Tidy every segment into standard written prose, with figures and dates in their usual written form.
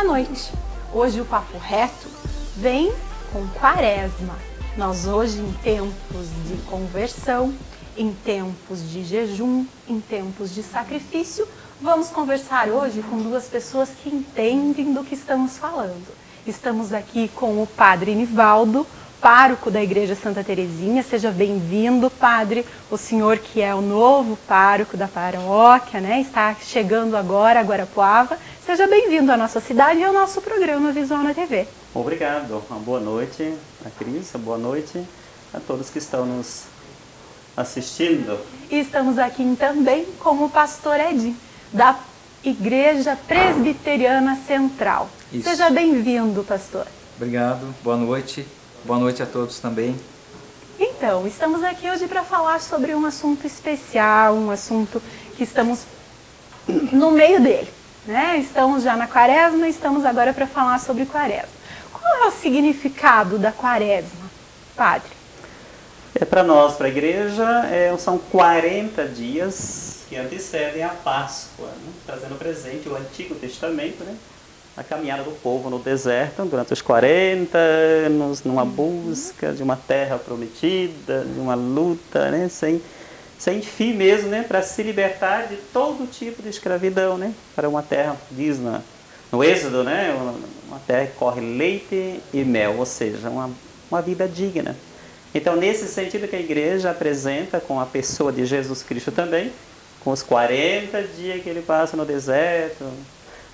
Boa noite! Hoje o Papo Reto vem com Quaresma. Nós hoje em tempos de conversão, em tempos de jejum, em tempos de sacrifício, vamos conversar hoje com duas pessoas que entendem do que estamos falando. Estamos aqui com o Padre Nivaldo, pároco da Igreja Santa Terezinha. Seja bem-vindo, Padre. O senhor que é o novo pároco da paróquia, né? Está chegando agora a Guarapuava. Seja bem-vindo à nossa cidade e ao nosso programa Visual na TV. Obrigado. Uma boa noite a Cris, boa noite a todos que estão nos assistindo. E estamos aqui também com o pastor Edi, da Igreja Presbiteriana Central. Isso. Seja bem-vindo, pastor. Obrigado, boa noite. Boa noite a todos também. Então, estamos aqui hoje para falar sobre um assunto especial, um assunto que estamos no meio dele, né? Estamos já na Quaresma, estamos agora para falar sobre Quaresma. Qual é o significado da Quaresma, Padre? Para nós, para a igreja, são 40 dias que antecedem a Páscoa, né? Trazendo presente o Antigo Testamento, né? A caminhada do povo no deserto durante os 40 anos, numa busca de uma terra prometida, de uma luta, né? sem fim mesmo, né? Para se libertar de todo tipo de escravidão, né? Para uma terra, diz no Êxodo, né? Uma terra que corre leite e mel, ou seja, uma vida digna. Então, nesse sentido que a igreja apresenta com a pessoa de Jesus Cristo também, com os 40 dias que ele passa no deserto,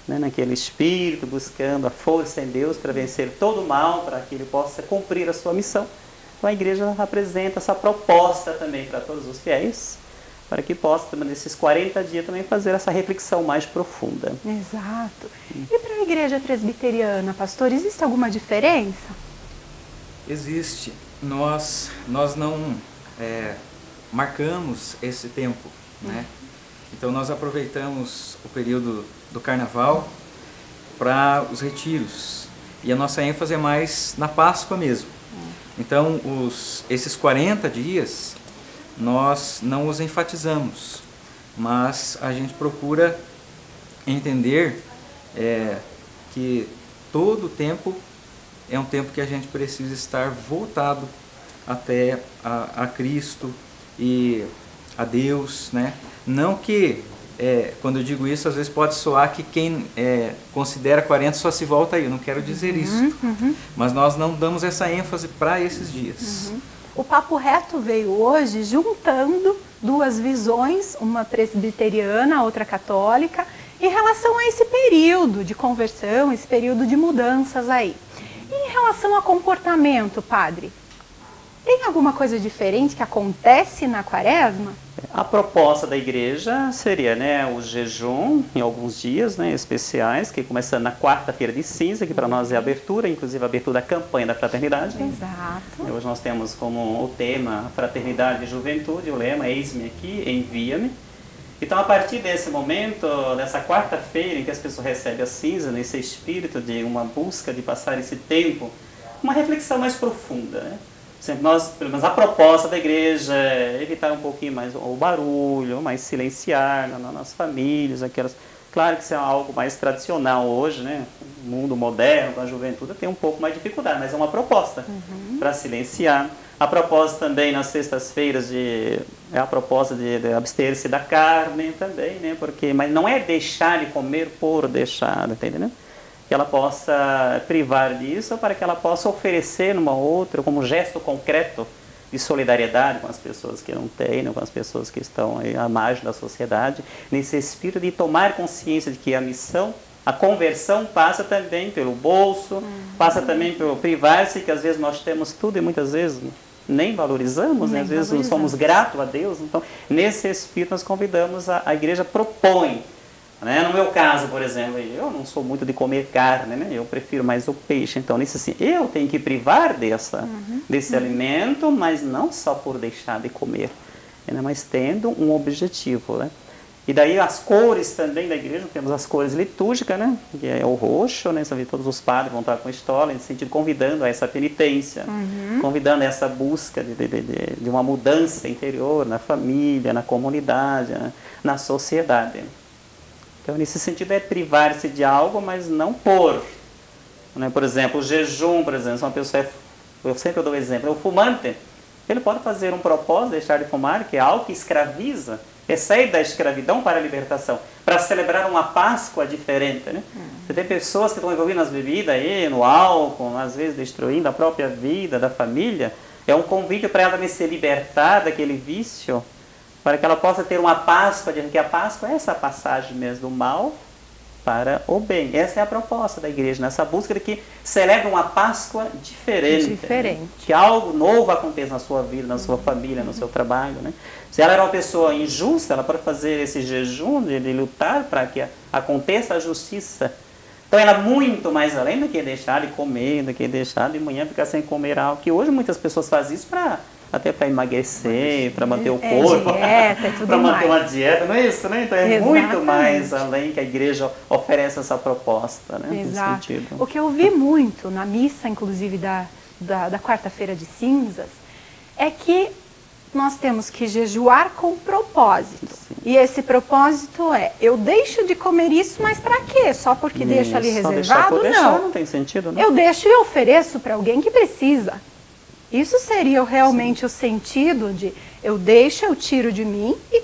né, naquele espírito, buscando a força em Deus para vencer todo o mal, para que ele possa cumprir a sua missão. Então a igreja apresenta essa proposta também para todos os fiéis, para que possa, nesses 40 dias, também fazer essa reflexão mais profunda. Exato. E para a igreja presbiteriana, pastor, existe alguma diferença? Existe. Nós não marcamos esse tempo, né? Então nós aproveitamos o período do Carnaval para os retiros. E a nossa ênfase é mais na Páscoa mesmo. Então esses 40 dias nós não os enfatizamos, mas a gente procura entender que todo o tempo é um tempo que a gente precisa estar voltado até a Cristo e a Deus, né? Não que, quando eu digo isso, às vezes pode soar que quem considera 40 só se volta aí, eu não quero dizer isso. Mas nós não damos essa ênfase para esses dias. O Papo Reto veio hoje juntando duas visões, uma presbiteriana, outra católica, em relação a esse período de conversão, esse período de mudanças aí. E em relação ao comportamento, Padre, tem alguma coisa diferente que acontece na Quaresma? A proposta da igreja seria, né, o jejum em alguns dias, né, especiais, que começando na quarta-feira de cinza, que para nós é a abertura, inclusive a abertura da campanha da fraternidade. Exato. Hoje nós temos como o tema Fraternidade e Juventude, o lema Eis-me aqui, envia-me. Então, a partir desse momento, dessa quarta-feira em que as pessoas recebem a cinza, nesse espírito de uma busca de passar esse tempo, uma reflexão mais profunda, né? Sempre nós, pelo menos a proposta da igreja é evitar um pouquinho mais o barulho, mais silenciar nas famílias, aquelas. Claro que isso é algo mais tradicional hoje, né? O mundo moderno, a juventude tem um pouco mais de dificuldade, mas é uma proposta para silenciar. A proposta também nas sextas-feiras é a proposta de abster-se da carne também, né? Mas não é deixar de comer por deixar, entendeu? Que ela possa privar disso, para que ela possa oferecer numa outra, como gesto concreto de solidariedade com as pessoas que não têm, né, com as pessoas que estão aí à margem da sociedade, nesse espírito de tomar consciência de que a missão, a conversão passa também pelo bolso, passa também pelo privar-se, que às vezes nós temos tudo e muitas vezes nem valorizamos, né? Às vezes não somos gratos a Deus. Então, nesse espírito nós convidamos, a igreja propõe. Né? No meu caso, por exemplo, eu não sou muito de comer carne, né? Eu prefiro mais o peixe. Então, nisso assim, eu tenho que privar desse alimento, mas não só por deixar de comer, né? Mas tendo um objetivo, né? E daí as cores também da igreja, temos as cores litúrgicas, né? Que é o roxo, né? Todos os padres vão estar com estola, nesse sentido, convidando a essa penitência, convidando a essa busca de uma mudança interior na família, na comunidade, né? Na sociedade. Então, nesse sentido, é privar-se de algo, mas não por. Né? Por exemplo, o jejum, por exemplo, se uma pessoa eu sempre dou o exemplo, o fumante, ele pode fazer um propósito, deixar de fumar, que é algo que escraviza, é sair da escravidão para a libertação, para celebrar uma Páscoa diferente, né? Você tem pessoas que estão envolvidas nas bebidas, aí, no álcool, às vezes destruindo a própria vida, da família. É um convite para ela se libertar daquele vício, para que ela possa ter uma Páscoa, que a Páscoa é essa passagem mesmo do mal para o bem. Essa é a proposta da igreja, nessa busca de que celebra uma Páscoa diferente. Né? Que algo novo aconteça na sua vida, na sua família, no seu trabalho. Né? Se ela era uma pessoa injusta, ela pode fazer esse jejum de lutar para que aconteça a justiça. Então ela é muito mais além do que deixar de comer, do que deixar de manhã ficar sem comer algo. Que hoje muitas pessoas fazem isso até para emagrecer, para manter o corpo, para manter uma dieta, não é isso, né? Então é muito mais além que a igreja oferece essa proposta, né? Exato. O que eu vi muito na missa, inclusive da quarta-feira de cinzas, é que nós temos que jejuar com propósito. Sim. E esse propósito é, eu deixo de comer isso, mas para quê? Só porque deixo ali reservado? Não tem sentido, não. Eu deixo e ofereço para alguém que precisa. Isso seria realmente Sim. o sentido de eu deixo, eu tiro de mim e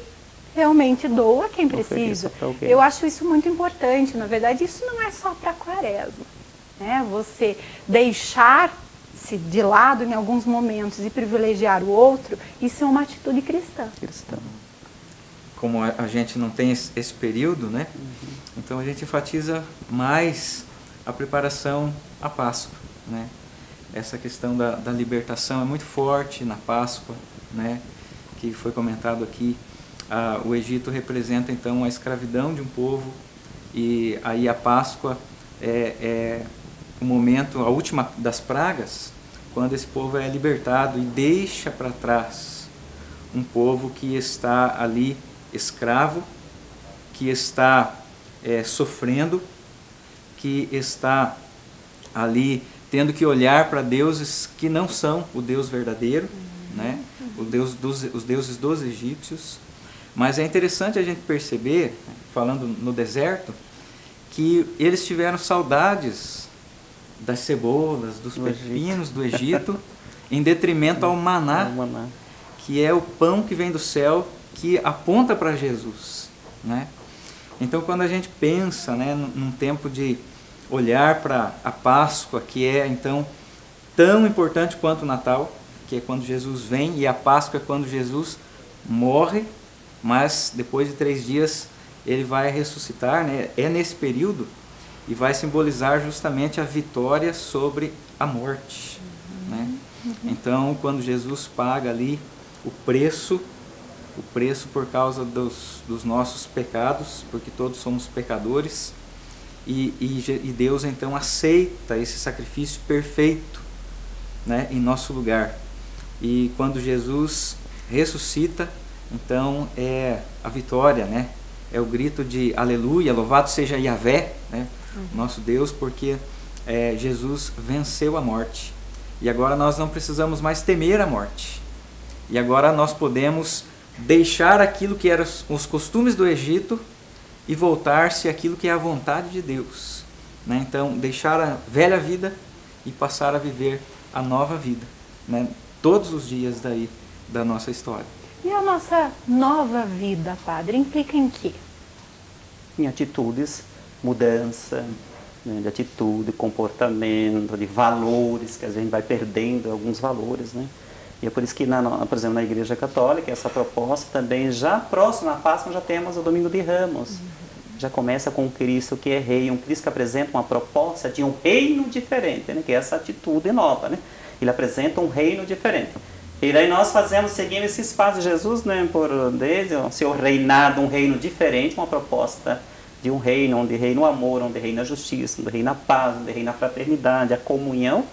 realmente dou a quem precisa. Eu acho isso muito importante. Na verdade, isso não é só para a quaresma. Né? Você deixar-se de lado em alguns momentos e privilegiar o outro, isso é uma atitude cristã. Como a gente não tem esse período, né? Então a gente enfatiza mais a preparação à Páscoa, né? Essa questão da libertação é muito forte na Páscoa, né? Que foi comentado aqui. O Egito representa então a escravidão de um povo, e aí a Páscoa é o momento, a última das pragas, quando esse povo é libertado e deixa para trás um povo que está ali escravo, que está sofrendo, que está ali tendo que olhar para deuses que não são o Deus verdadeiro, né? Os deuses dos egípcios. Mas é interessante a gente perceber, falando no deserto, que eles tiveram saudades das cebolas, dos pepinos do Egito, em detrimento ao maná, que é o pão que vem do céu, que aponta para Jesus, né? Então, quando a gente pensa, né, num tempo de olhar para a Páscoa, que é então tão importante quanto o Natal, que é quando Jesus vem, e a Páscoa é quando Jesus morre, mas depois de 3 dias ele vai ressuscitar, né? É nesse período, e vai simbolizar justamente a vitória sobre a morte, né? Então, quando Jesus paga ali o preço por causa dos nossos pecados, porque todos somos pecadores, e Deus então aceita esse sacrifício perfeito, né, em nosso lugar. E quando Jesus ressuscita, então é a vitória, né? É o grito de aleluia, louvado seja Yahvé, né, nosso Deus, porque Jesus venceu a morte. E agora nós não precisamos mais temer a morte. E agora nós podemos deixar aquilo que eram os costumes do Egito e voltar-se àquilo que é a vontade de Deus, né? Então, deixar a velha vida e passar a viver a nova vida, né? Todos os dias daí da nossa história. E a nossa nova vida, Padre, implica em quê? Em atitudes, mudança, né, de atitude, comportamento, de valores, que a gente vai perdendo alguns valores, né? E é por isso que, por exemplo, na Igreja Católica, essa proposta também, já próximo à Páscoa, já temos o Domingo de Ramos. Já começa com o Cristo que é rei, um Cristo que apresenta uma proposta de um reino diferente, né? Que é essa atitude nova, né? Ele apresenta um reino diferente. E daí nós seguindo esse espaço de Jesus, né? Desde o seu reinado, um reino diferente, uma proposta de um reino onde reina o amor, onde reina a justiça, onde reina a paz, onde reina a fraternidade, a comunhão.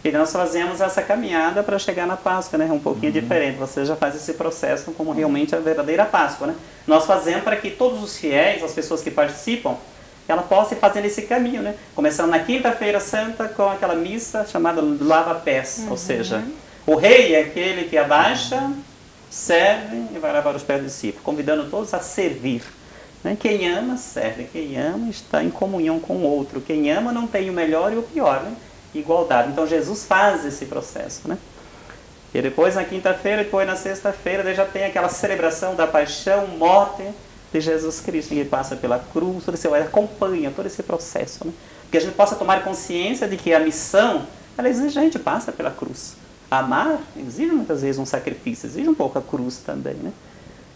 E nós fazemos essa caminhada para chegar na Páscoa, né? Um pouquinho diferente. Você já faz esse processo como realmente a verdadeira Páscoa, né? Nós fazemos para que todos os fiéis, as pessoas que participam, ela possa ir fazendo esse caminho, né? Começando na Quinta-feira Santa com aquela missa chamada Lava-Pés, ou seja, o rei é aquele que abaixa, serve e vai lavar os pés do discípulo, convidando todos a servir. Né? Quem ama, serve. Quem ama está em comunhão com o outro. Quem ama não tem o melhor e o pior, né? Igualdade. Então Jesus faz esse processo, né? E depois na quinta-feira, depois na sexta-feira, daí já tem aquela celebração da paixão, morte de Jesus Cristo. Ele passa pela cruz, todo esse, acompanha todo esse processo, né? Que a gente possa tomar consciência de que a missão, ela exige a gente passa pela cruz. Amar exige muitas vezes um sacrifício, exige um pouco a cruz também, né?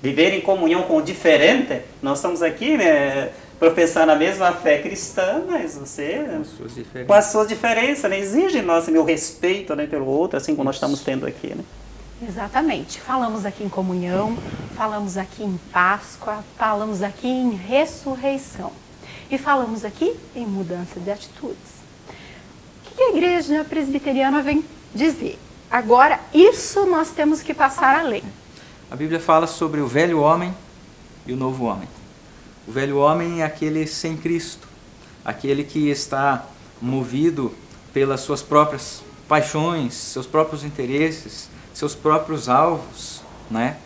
Viver em comunhão com o diferente, nós estamos aqui, né, professando a mesma fé cristã, mas você, com as suas diferenças, né, exige nosso meu respeito, né, pelo outro, assim como nós estamos tendo aqui, né? Exatamente. Falamos aqui em comunhão, falamos aqui em Páscoa, falamos aqui em ressurreição. E falamos aqui em mudança de atitudes. O que a igreja presbiteriana vem dizer? Agora, isso nós temos que passar além. A Bíblia fala sobre o velho homem e o novo homem. O velho homem é aquele sem Cristo, aquele que está movido pelas suas próprias paixões, seus próprios interesses, seus próprios alvos, né?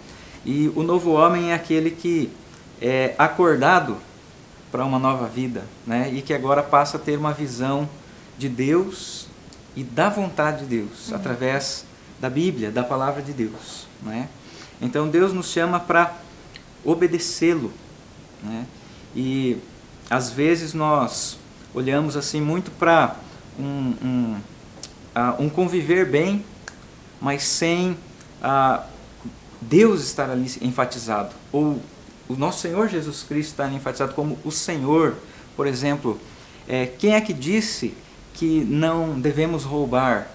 E o novo homem é aquele que é acordado para uma nova vida, né? E que agora passa a ter uma visão de Deus e da vontade de Deus, através da Bíblia, da palavra de Deus, né? Então Deus nos chama para obedecê-lo, né? E às vezes nós olhamos assim muito para um conviver bem, mas sem Deus estar ali enfatizado, ou o nosso Senhor Jesus Cristo estar enfatizado como o Senhor. Por exemplo, quem é que disse que não devemos roubar?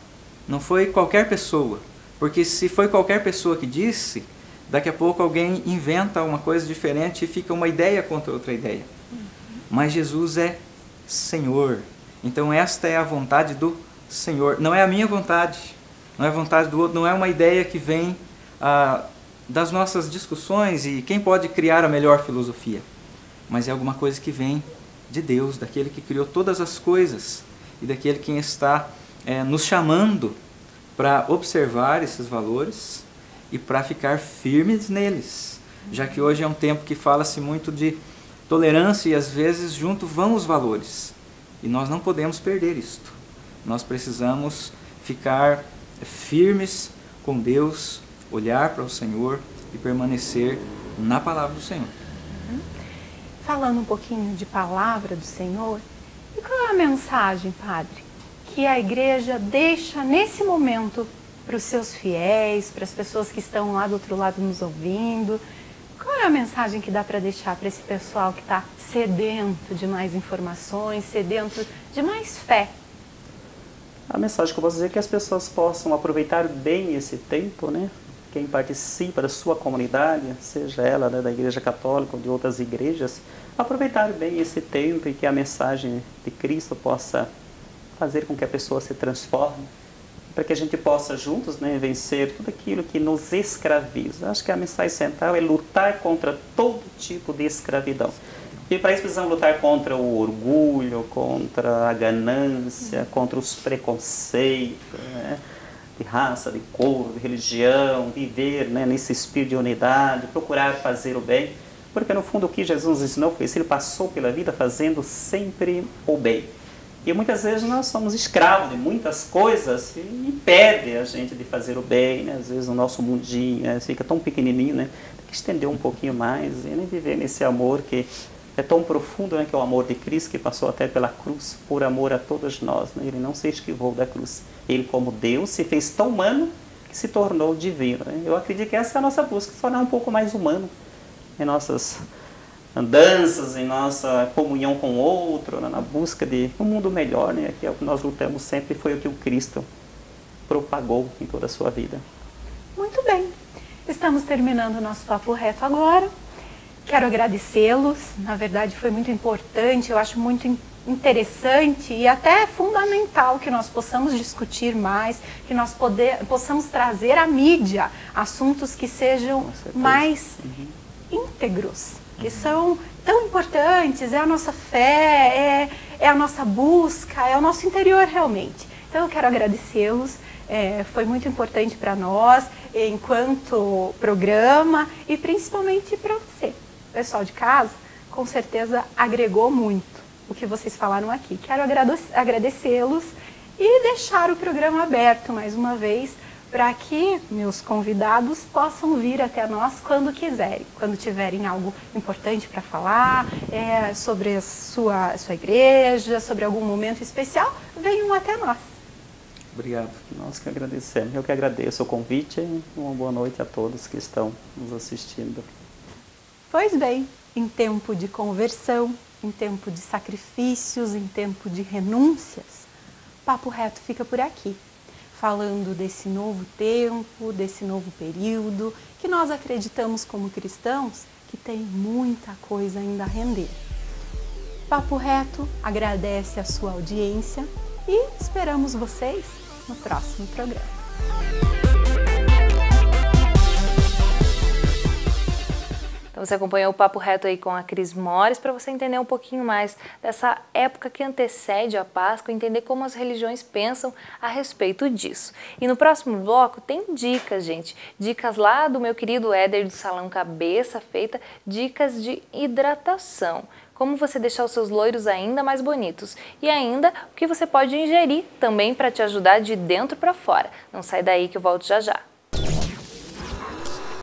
Não foi qualquer pessoa, porque se foi qualquer pessoa que disse, daqui a pouco alguém inventa uma coisa diferente e fica uma ideia contra outra ideia. Mas Jesus é Senhor, então esta é a vontade do Senhor, não é a minha vontade, não é a vontade do outro, não é uma ideia que vem das nossas discussões e quem pode criar a melhor filosofia, mas é alguma coisa que vem de Deus, daquele que criou todas as coisas e daquele que está nos chamando para observar esses valores e para ficar firmes neles, já que hoje é um tempo que fala-se muito de tolerância e às vezes junto vão os valores, e nós não podemos perder isto. Nós precisamos ficar firmes com Deus, olhar para o Senhor e permanecer na palavra do Senhor. Falando um pouquinho de palavra do Senhor, e qual é a mensagem, Padre, que a igreja deixa nesse momento para os seus fiéis, para as pessoas que estão lá do outro lado nos ouvindo? Qual é a mensagem que dá para deixar para esse pessoal que está sedento de mais informações, sedento de mais fé? A mensagem que eu posso dizer é que as pessoas possam aproveitar bem esse tempo, né? Quem participa da sua comunidade, seja ela, né, da Igreja Católica ou de outras igrejas, aproveitar bem esse tempo e que a mensagem de Cristo possa fazer com que a pessoa se transforme, para que a gente possa juntos, né, vencer tudo aquilo que nos escraviza. Acho que a mensagem central é lutar contra todo tipo de escravidão. E para isso precisamos lutar contra o orgulho, contra a ganância, contra os preconceitos, né, de raça, de cor, de religião, viver, né, nesse espírito de unidade, procurar fazer o bem, porque no fundo o que Jesus nos ensinou foi isso, ele passou pela vida fazendo sempre o bem. E muitas vezes nós somos escravos de muitas coisas e impede a gente de fazer o bem, né? Às vezes o nosso mundinho, né, fica tão pequenininho, né? Tem que estender um pouquinho mais e, né, viver nesse amor que é tão profundo, né, que é o amor de Cristo, que passou até pela cruz por amor a todos nós, né? Ele não se esquivou da cruz. Ele, como Deus, se fez tão humano que se tornou divino, né? Eu acredito que essa é a nossa busca, tornar um pouco mais humano em nossas andanças, em nossa comunhão com o outro, né, na busca de um mundo melhor, né, que é o que nós lutamos sempre, foi o que o Cristo propagou em toda a sua vida. Muito bem, estamos terminando o nosso Papo Reto agora. Quero agradecê-los, na verdade foi muito importante, eu acho muito interessante e até fundamental que nós possamos discutir mais, que nós possamos trazer à mídia assuntos que sejam mais íntegros, que são tão importantes, é a nossa fé, é a nossa busca, é o nosso interior realmente. Então eu quero agradecê-los, foi muito importante para nós, enquanto programa, e principalmente para você, pessoal de casa, com certeza agregou muito o que vocês falaram aqui. Quero agradecê-los e deixar o programa aberto mais uma vez para que meus convidados possam vir até nós quando quiserem, quando tiverem algo importante para falar, sobre a sua igreja, sobre algum momento especial, venham até nós. Obrigado. Nós que agradecemos. Eu que agradeço o convite e uma boa noite a todos que estão nos assistindo. Pois bem, em tempo de conversão, em tempo de sacrifícios, em tempo de renúncias, Papo Reto fica por aqui, falando desse novo tempo, desse novo período, que nós acreditamos como cristãos que tem muita coisa ainda a render. Papo Reto agradece a sua audiência e esperamos vocês no próximo programa. Então você acompanhou o Papo Reto aí com a Cris Mores para você entender um pouquinho mais dessa época que antecede a Páscoa, entender como as religiões pensam a respeito disso. E no próximo bloco tem dicas, gente. Dicas lá do meu querido Éder do Salão Cabeça Feita, dicas de hidratação. Como você deixar os seus loiros ainda mais bonitos. E ainda o que você pode ingerir também para te ajudar de dentro para fora. Não sai daí que eu volto já já.